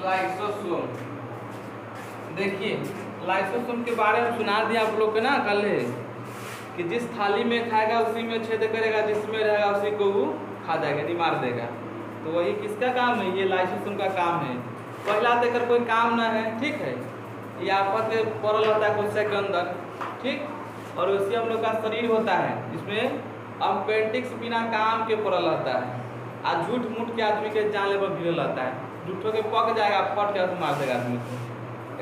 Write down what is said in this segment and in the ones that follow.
Lysosome. देखिए lysosome के बारे में सुना दिया आप लोग को ना कल कि जिस थाली में खाएगा उसी में छेद करेगा, जिसमें रहेगा उसी को वो खा जाएगा, नहीं मार देगा। तो वही किसका काम है? ये लाइसोसोम का काम है। पहला देकर कोई काम ना है, ठीक है, ये आपस में पड़ल होता है कोशिका के अंदर, ठीक। और उसी हम लोग का शरीर होता है जिसमें अपेंडिक्स बिना काम के पड़ल रहता है। आज झूठ मूठ के आदमी के जान लेवल भिड़ल रहता है, झूठों के पक जाएगा, फट के मार देगा आदमी को।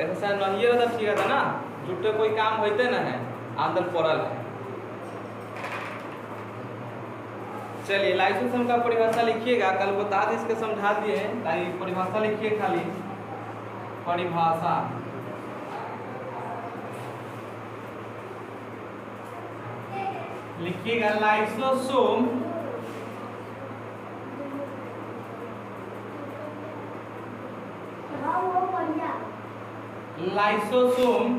ऐसा नहीं रहता, ठीक रहता ना, झूठे कोई काम होते ना है, अंदर पड़ल है। चलिए लाइसोसोम का परिभाषा लिखिएगा, कल बता दी इसके समझा दिए, परिभाषा लिखिए खाली परिभाषा। लिखिएगा लाइसोसोम लाइसोसोम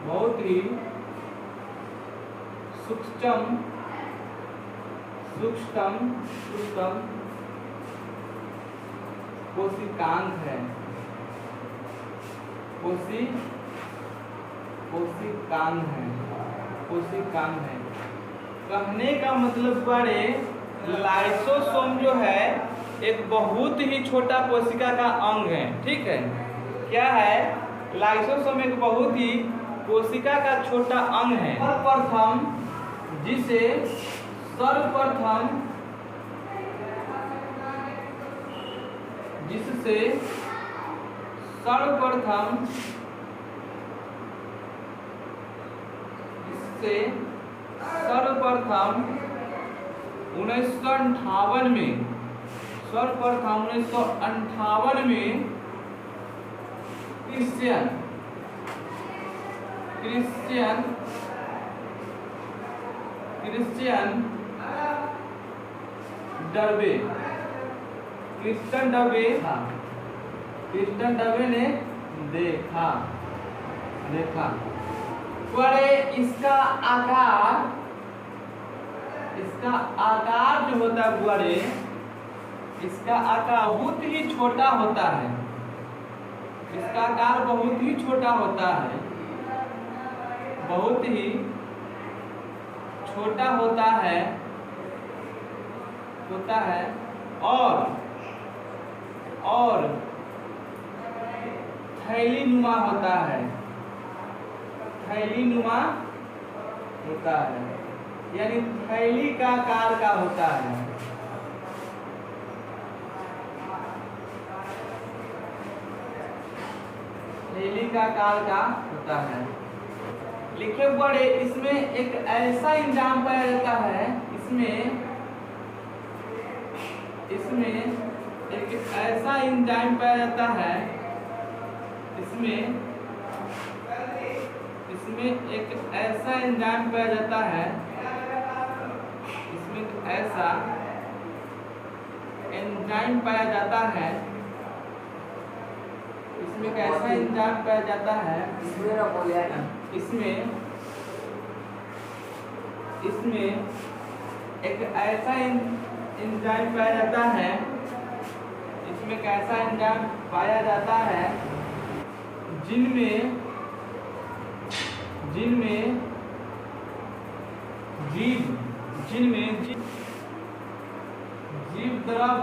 बहुत ही सूक्ष्म कोशिकांग है। कोशिकांग है। कहने का मतलब बड़े लाइसोसोम जो है एक बहुत ही छोटा कोशिका का अंग है, ठीक है। क्या है? लाइसोसोम एक बहुत ही कोशिका का छोटा अंग है। सर्वप्रथम जिसे जिससे सर्वप्रथम 1958 में क्रिश्चियन डर्बे ने देखा। बड़े इसका आकार जो होता है बड़े, इसका आकार बहुत ही छोटा होता है। इसका आकार बहुत ही छोटा होता है, बहुत ही छोटा होता है और थैलीनुमा होता है। यानी थैली का आकार का होता है। थैली का आकार का होता है। लिखे बड़े इसमें एक ऐसा इंजाम पाया जाता है, इसमें एक ऐसा एंजाइम पाया जाता है, इसमें एक ऐसा एंजाइम पाया जाता है, इसमें एक ऐसा एंजाइम पाया जाता है, इसमें एक ऐसा एंजाइम पाया जाता है, इसमें एक ऐसा एंजाइम पाया जाता है, इसमें एक ऐसा एंजाइम पाया जाता है जिनमें जीव द्रव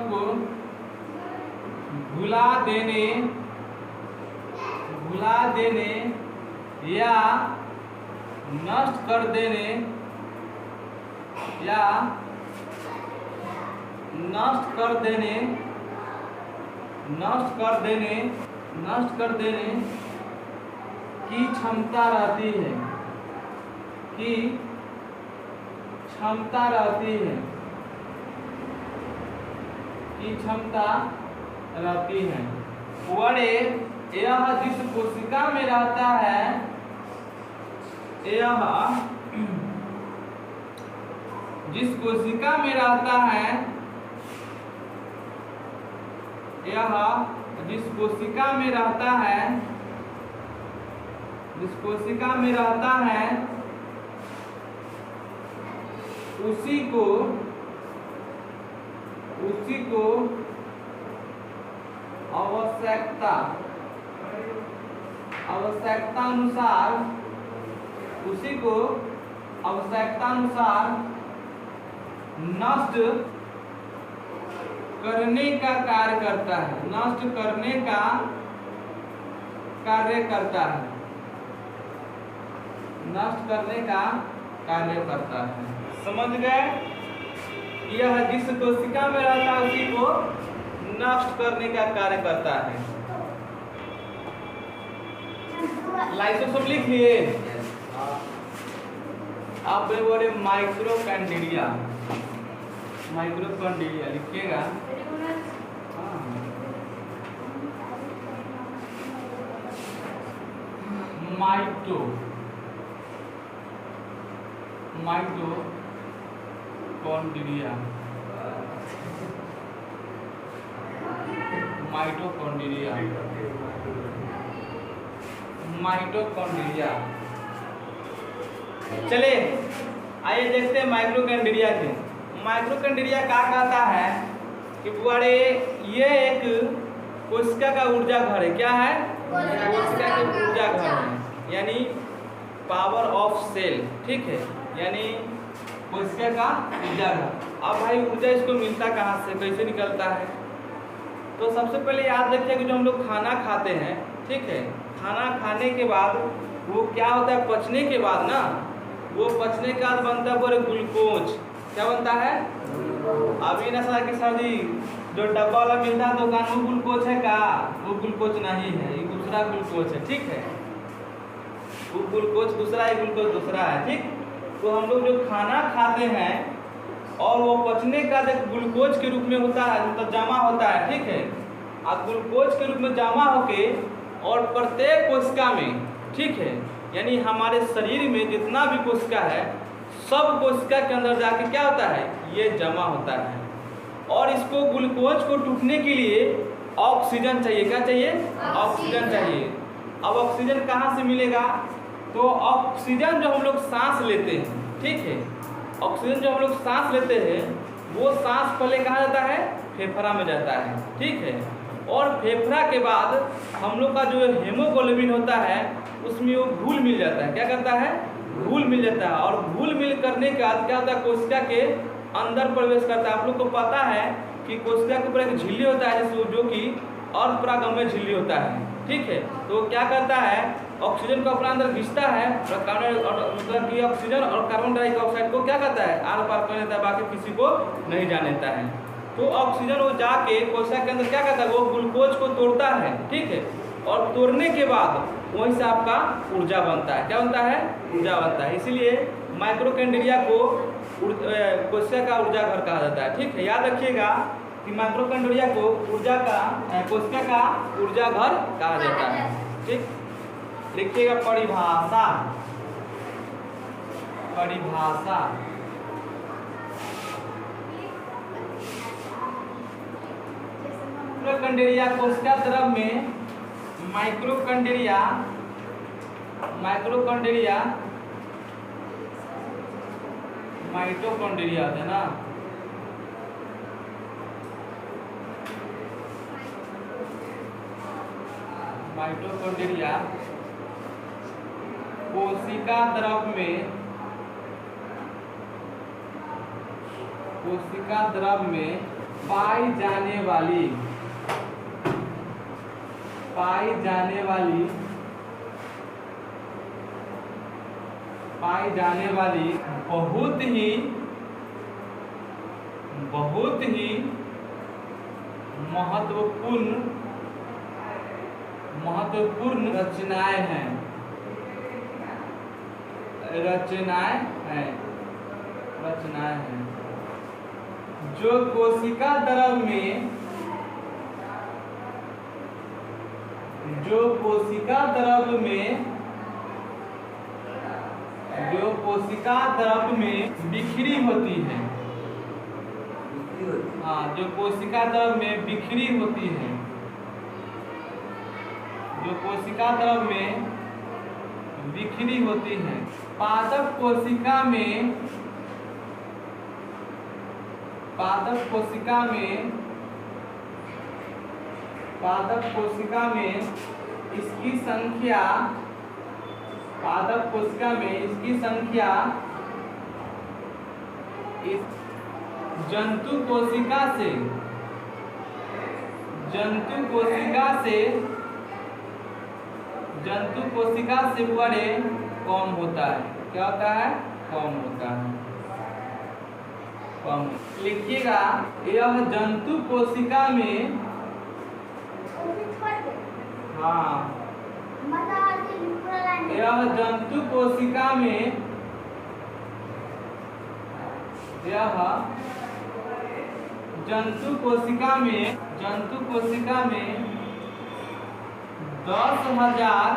को भुला देने या नष्ट कर देने की क्षमता रहती है, वड़े यह जिस कोशिका में रहता है, यह जिस कोशिका में रहता है, जिस कोशिका में रहता है उसी को आवश्यकता अनुसार नष्ट करने का कार्य करता है, नष्ट करने का कार्य करता है, नष्ट करने का कार्य करता है। समझ गए? यह जिस कोशिका में रहता है उसी को नष्ट करने का कार्य करता है। लाइसोसोम लिख लिए आप? बोले माइक्रोकैंडिलिया, माइक्रोकैंडिलिया लिखिएगा। Mitochondria, mitochondria. चले आइए देखते हैं माइक्रोकैंडिलिया के। माइक्रोकैंडिलिया क्या कहता है कि बड़े ये एक कोशिका का ऊर्जा घर है। क्या है? कोशिका का ऊर्जा घर है, यानी पावर ऑफ सेल। ठीक है, यानी कोशिका का ऊर्जा घर। अब भाई ऊर्जा इसको मिलता कहाँ से, कैसे निकलता है? तो सबसे पहले याद रखिए कि जो हम लोग खाना खाते हैं, ठीक है, खाना खाने के बाद वो क्या होता है, पचने के बाद ना, वो पचने के बाद बनता है पूरे ग्लूकोज। क्या बनता है? अभी ना सर कि सर जी जो डब्बा वाला मिलता है दुकान, वो ग्लूकोज है का? वो ग्लूकोज नहीं है, ये दूसरा ग्लूकोज है। ठीक है, वो ग्लूकोज दूसरा है, ग्लूकोज दूसरा है। ठीक, तो हम लोग जो खाना खाते हैं और वो पचने का जब ग्लूकोज के रूप में होता है, मतलब जमा होता है। ठीक है, अब ग्लूकोज के रूप में जमा होके और प्रत्येक कोशिका में, ठीक है, यानी हमारे शरीर में जितना भी कोशिका है सब कोशिका के अंदर जाके क्या होता है, ये जमा होता है। और इसको ग्लूकोज को टूटने के लिए ऑक्सीजन चाहिए। क्या चाहिए? ऑक्सीजन चाहिए। अब ऑक्सीजन कहाँ से मिलेगा? तो ऑक्सीजन जो हम लोग सांस लेते हैं, ठीक है, ऑक्सीजन जो हम लोग सांस लेते हैं वो सांस पहले कहाँ जाता है? फेफड़ा में जाता है। ठीक है, और फेफड़ा के बाद हम लोग का जो हेमोग्लोबिन होता है उसमें वो घुल मिल जाता है। क्या करता है? घुल मिल जाता है। और घुल मिल करने के बाद क्या होता है, कोशिका के अंदर प्रवेश करता है। आप लोग को पता है कि कोशिका के ऊपर एक झिल्ली होता है जो कि अर्धपरागम्य झिल्ली होता है। ठीक है, तो क्या करता है, ऑक्सीजन को अपना अंदर खींचता है, मतलब कि ऑक्सीजन और कार्बन डाइऑक्साइड को क्या करता है, आर पार कर लेता है, बाकी किसी को नहीं जाने देता है। तो ऑक्सीजन वो जाके कोशिका के अंदर क्या करता है, वो ग्लूकोज को तोड़ता है। ठीक है, और तोड़ने के बाद वहीं से आपका ऊर्जा बनता है। क्या बनता है? ऊर्जा बनता है। इसीलिए माइक्रोकैंडिलिया को कोशिका का ऊर्जा घर कहा जाता है। ठीक है, याद रखिएगा कि माइक्रोकैंडिलिया को कोशिका का ऊर्जा घर कहा जाता है। ठीक, लिखिएगा परिभाषा। माइक्रोकैंडिलिया कोशिका द्रव में माइटोकॉन्ड्रिया होता है ना, माइटोकॉन्ड्रिया कोशिका द्रव में पाई जाने वाली बहुत ही महत्वपूर्ण रचनाएं हैं। जो कोशिका द्रव में बिखरी होती है। हाँ, जो कोशिका द्रव में बिखरी होती है, जो कोशिका द्रव में बिखरी होती है। पादप कोशिका में, पादप कोशिका में, पादप कोशिका में इसकी संख्या, पादप कोशिका में इसकी संख्या इस जंतु कोशिका से, जंतु कोशिका से, जंतु कोशिका से बड़े कम होता है। क्या होता है? कम होता है, कम। लिखिएगा, यह जंतु कोशिका में, हाँ, यह जंतु कोशिका में, यह जंतु कोशिका में, जंतु कोशिका में 10,000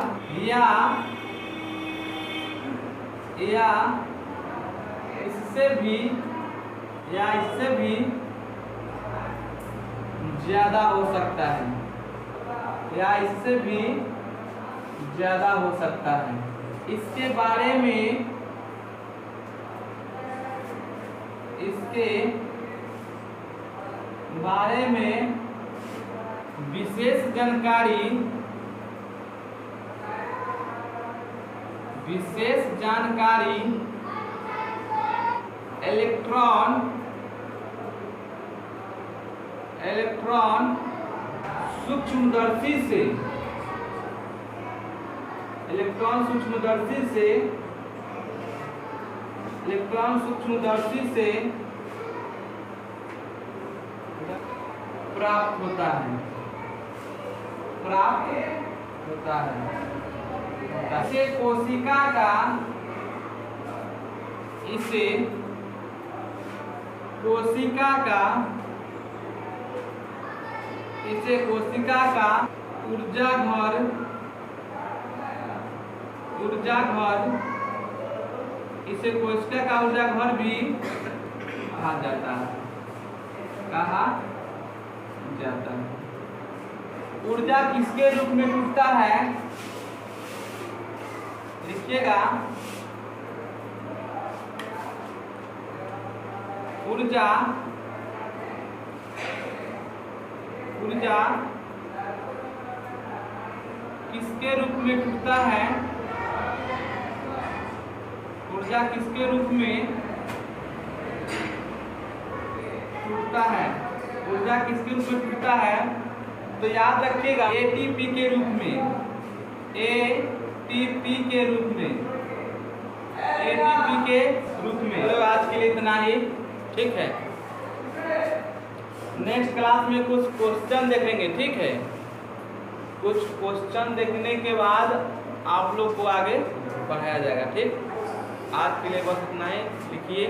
या इससे भी, या इससे भी ज्यादा हो सकता है, या इससे भी ज्यादा हो सकता है। इसके बारे में, इसके बारे में विशेष जानकारी, विशेष जानकारी इलेक्ट्रॉन, इलेक्ट्रॉन सूक्ष्मदर्शी से, इलेक्ट्रॉन सूक्ष्मदर्शी से, इलेक्ट्रॉन सूक्ष्मदर्शी से प्राप्त होता है, प्राप्त होता है। इसे कोशिका का, इसे कोशिका का, इसे कोशिका का ऊर्जा घर, ऊर्जा घर, इसे कोशिका का ऊर्जा घर भी कहा जाता है, कहा जाता है। ऊर्जा किसके रूप में टूटता है? लिखिएगा, ऊर्जा, ऊर्जा किसके रूप में टूटता है? ऊर्जा किसके रूप में टूटता है? ऊर्जा किसके रूप में टूटता है? तो याद रखिएगा, एटीपी के रूप में, एटीपी के रूप में, एटीपी के रूप में। तो आज के लिए इतना ही, ठीक है। नेक्स्ट क्लास में कुछ क्वेश्चन देखेंगे, ठीक है। कुछ क्वेश्चन देखने के बाद आप लोग को आगे पढ़ाया जाएगा, ठीक। आज के लिए बस इतना ही, लिखिए।